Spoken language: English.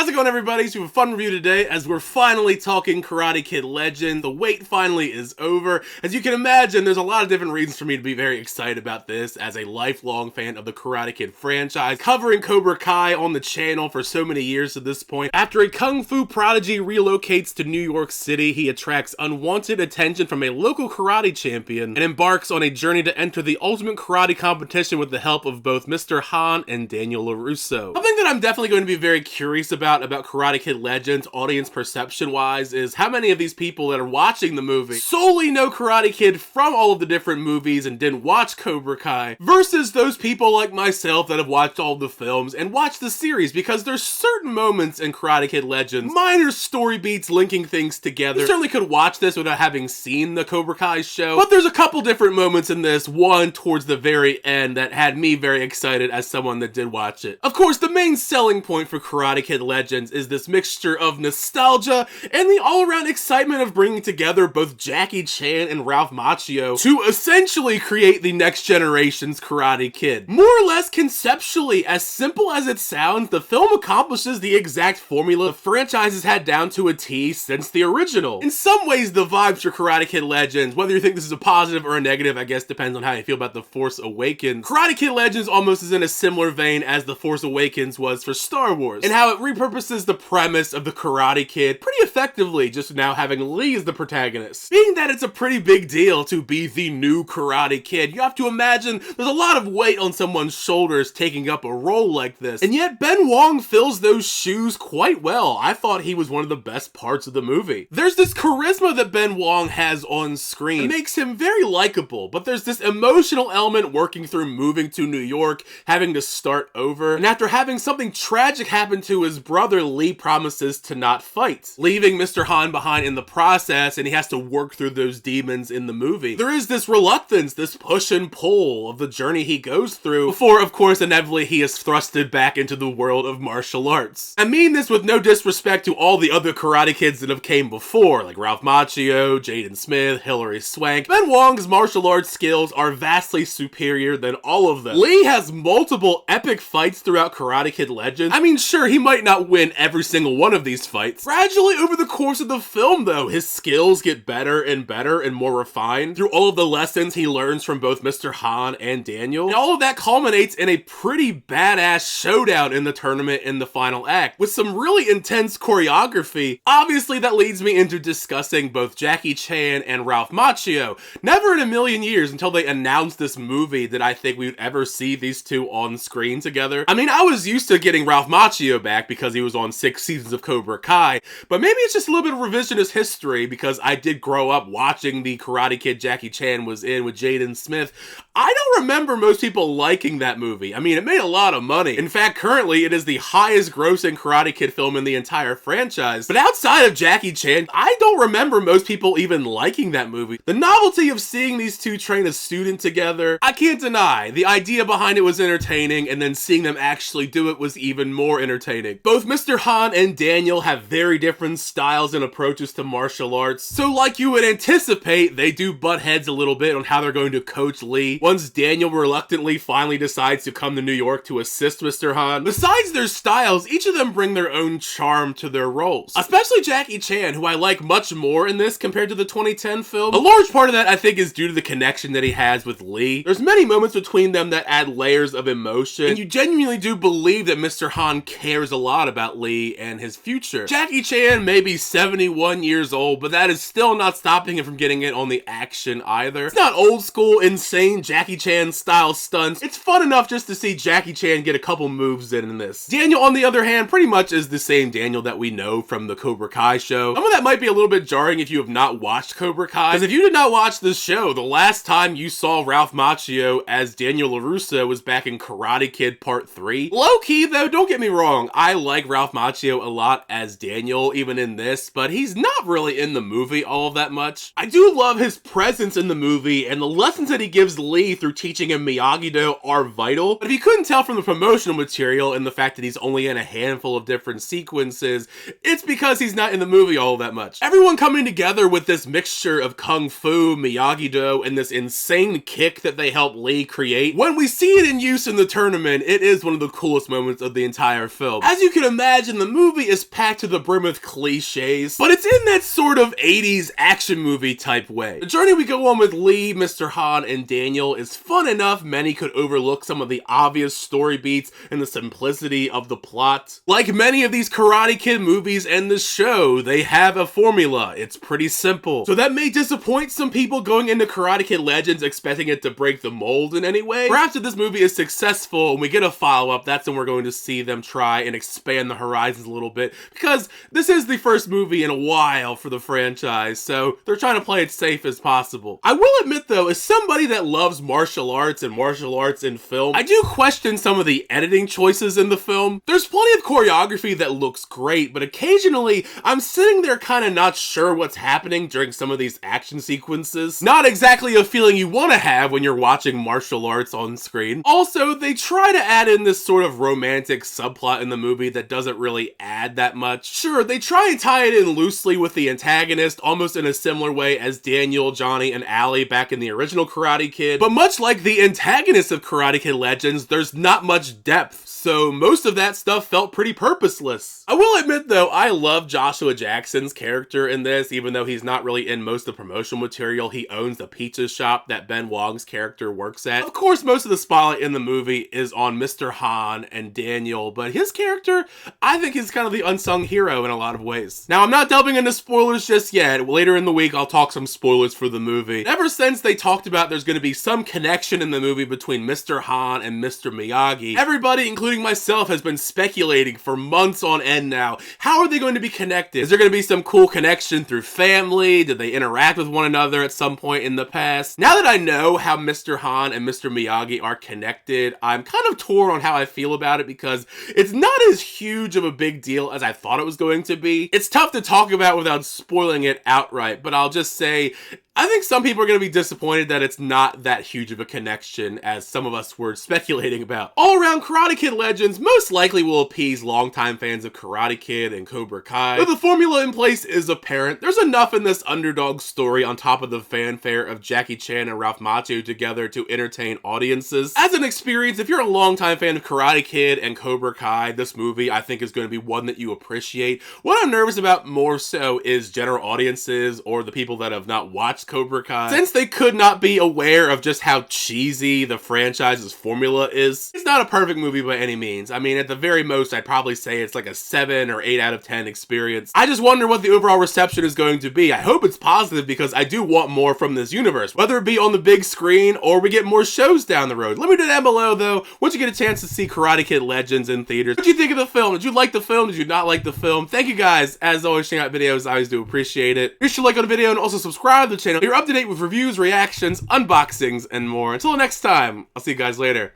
How's it going, everybody? So we have a fun review today as we're finally talking Karate Kid Legend. The wait finally is over. As you can imagine, there's a lot of different reasons for me to be very excited about this as a lifelong fan of the Karate Kid franchise, covering Cobra Kai on the channel for so many years at this point. After a kung fu prodigy relocates to New York City, he attracts unwanted attention from a local karate champion and embarks on a journey to enter the ultimate karate competition with the help of both Mr. Han and Daniel LaRusso. Something that I'm definitely going to be very curious about Karate Kid Legends, audience perception wise, is how many of these people that are watching the movie solely know Karate Kid from all of the different movies and didn't watch Cobra Kai, versus those people like myself that have watched all the films and watched the series, because there's certain moments in Karate Kid Legends, minor story beats linking things together. You certainly could watch this without having seen the Cobra Kai show, but there's a couple different moments in this, one towards the very end, that had me very excited as someone that did watch it. Of course, the main selling point for Karate Kid Legends is this mixture of nostalgia and the all-around excitement of bringing together both Jackie Chan and Ralph Macchio to essentially create the next generation's Karate Kid. More or less conceptually, as simple as it sounds, the film accomplishes the exact formula the franchise has had down to a T since the original. In some ways, the vibes for Karate Kid Legends, whether you think this is a positive or a negative, I guess depends on how you feel about The Force Awakens. Karate Kid Legends almost is in a similar vein as The Force Awakens was for Star Wars, and how it repurposes the premise of the Karate Kid pretty effectively, just now having Lee as the protagonist. Being that it's a pretty big deal to be the new Karate Kid, you have to imagine there's a lot of weight on someone's shoulders taking up a role like this, and yet Ben Wang fills those shoes quite well. I thought he was one of the best parts of the movie. There's this charisma that Ben Wang has on screen. It makes him very likable, but there's this emotional element working through moving to New York, having to start over, and after having something tragic happen to his brother, Lee promises to not fight, leaving Mr. Han behind in the process, and he has to work through those demons in the movie. There is this reluctance, this push and pull of the journey he goes through, before, of course, inevitably he is thrusted back into the world of martial arts. I mean this with no disrespect to all the other Karate Kids that have came before, like Ralph Macchio, Jaden Smith, Hilary Swank. Ben Wang's martial arts skills are vastly superior than all of them. Lee has multiple epic fights throughout Karate Kid Legends. I mean, sure, he might not win every single one of these fights. Gradually over the course of the film, though, his skills get better and more refined through all of the lessons he learns from both Mr. Han and Daniel. And all of that culminates in a pretty badass showdown in the tournament in the final act, with some really intense choreography. Obviously, that leads me into discussing both Jackie Chan and Ralph Macchio. Never in a million years until they announced this movie did I think we would ever see these two on screen together. I mean, I was used to getting Ralph Macchio back because he was on 6 seasons of Cobra Kai, but maybe it's just a little bit of revisionist history because I did grow up watching the Karate Kid Jackie Chan was in with Jaden Smith. I don't remember most people liking that movie. I mean, it made a lot of money. In fact, currently it is the highest grossing Karate Kid film in the entire franchise. But outside of Jackie Chan, I don't remember most people even liking that movie. The novelty of seeing these two train a student together, I can't deny. The idea behind it was entertaining, and then seeing them actually do it was even more entertaining. Both Mr. Han and Daniel have very different styles and approaches to martial arts, so like you would anticipate, they do butt heads a little bit on how they're going to coach Lee once Daniel reluctantly finally decides to come to New York to assist Mr. Han. Besides their styles, each of them bring their own charm to their roles, especially Jackie Chan, who I like much more in this compared to the 2010 film. A large part of that, I think, is due to the connection that he has with Lee. There's many moments between them that add layers of emotion, and you genuinely do believe that Mr. Han cares a lot about Lee and his future. Jackie Chan may be 71 years old, but that is still not stopping him from getting it on the action either. It's not old school, insane Jackie Chan style stunts. It's fun enough just to see Jackie Chan get a couple moves in this. Daniel, on the other hand, pretty much is the same Daniel that we know from the Cobra Kai show. Some of that might be a little bit jarring if you have not watched Cobra Kai, because if you did not watch this show, the last time you saw Ralph Macchio as Daniel LaRusso was back in Karate Kid Part 3. Low-key, though, don't get me wrong, I like Ralph Macchio a lot as Daniel, even in this, but he's not really in the movie all that much. I do love his presence in the movie and the lessons that he gives Lee Lee through teaching him Miyagi-Do are vital. But if you couldn't tell from the promotional material and the fact that he's only in a handful of different sequences, it's because he's not in the movie all that much. Everyone coming together with this mixture of Kung Fu, Miyagi-Do, and this insane kick that they help Lee create. When we see it in use in the tournament, it is one of the coolest moments of the entire film. As you can imagine, the movie is packed to the brim with cliches, but it's in that sort of 80s action movie type way. The journey we go on with Lee, Mr. Han, and Daniel is fun enough many could overlook some of the obvious story beats and the simplicity of the plot. Like many of these Karate Kid movies and the show, they have a formula. It's pretty simple. So that may disappoint some people going into Karate Kid Legends expecting it to break the mold in any way. Perhaps if this movie is successful and we get a follow-up, that's when we're going to see them try and expand the horizons a little bit, because this is the first movie in a while for the franchise, so they're trying to play it safe as possible. I will admit though, as somebody that loves martial arts and martial arts in film, I do question some of the editing choices in the film. There's plenty of choreography that looks great, but occasionally I'm sitting there kind of not sure what's happening during some of these action sequences. Not exactly a feeling you want to have when you're watching martial arts on screen. Also, they try to add in this sort of romantic subplot in the movie that doesn't really add that much. Sure, they try and tie it in loosely with the antagonist, almost in a similar way as Daniel, Johnny, and Allie back in the original Karate Kid, but much like the antagonist of Karate Kid Legends, there's not much depth, so most of that stuff felt pretty purposeless. I will admit though, I love Joshua Jackson's character in this, even though he's not really in most of the promotional material. He owns the pizza shop that Ben Wong's character works at. Of course, most of the spotlight in the movie is on Mr. Han and Daniel, but his character, I think, is kind of the unsung hero in a lot of ways. Now, I'm not delving into spoilers just yet. Later in the week, I'll talk some spoilers for the movie. Ever since they talked about there's going to be some connection in the movie between Mr. Han and Mr. Miyagi, everybody, including myself, has been speculating for months on end now. How are they going to be connected? Is there going to be some cool connection through family? Did they interact with one another at some point in the past? Now that I know how Mr. Han and Mr. Miyagi are connected, I'm kind of torn on how I feel about it, because it's not as huge of a big deal as I thought it was going to be. It's tough to talk about without spoiling it outright, but I'll just say, I think some people are going to be disappointed that it's not that huge of a connection as some of us were speculating about. All around, Karate Kid Legends most likely will appease longtime fans of Karate Kid and Cobra Kai. But the formula in place is apparent. There's enough in this underdog story on top of the fanfare of Jackie Chan and Ralph Macchio together to entertain audiences. As an experience, if you're a longtime fan of Karate Kid and Cobra Kai, this movie I think is going to be one that you appreciate. What I'm nervous about more so is general audiences or the people that have not watched Cobra Kai, since they could not be aware of just how cheesy the franchise's formula is. It's not a perfect movie by any means. I mean, at the very most, I'd probably say it's like a 7 or 8 out of 10 experience. I just wonder what the overall reception is going to be. I hope it's positive, because I do want more from this universe, whether it be on the big screen or we get more shows down the road. Let me know down below though, once you get a chance to see Karate Kid Legends in theaters, what did you think of the film? Did you like the film? Did you not like the film? Thank you guys, as always, checking out videos. I always do appreciate it. Be sure to like on the video and also subscribe to the channel. You're up to date with reviews, reactions, unboxings, and more. Until next time, I'll see you guys later.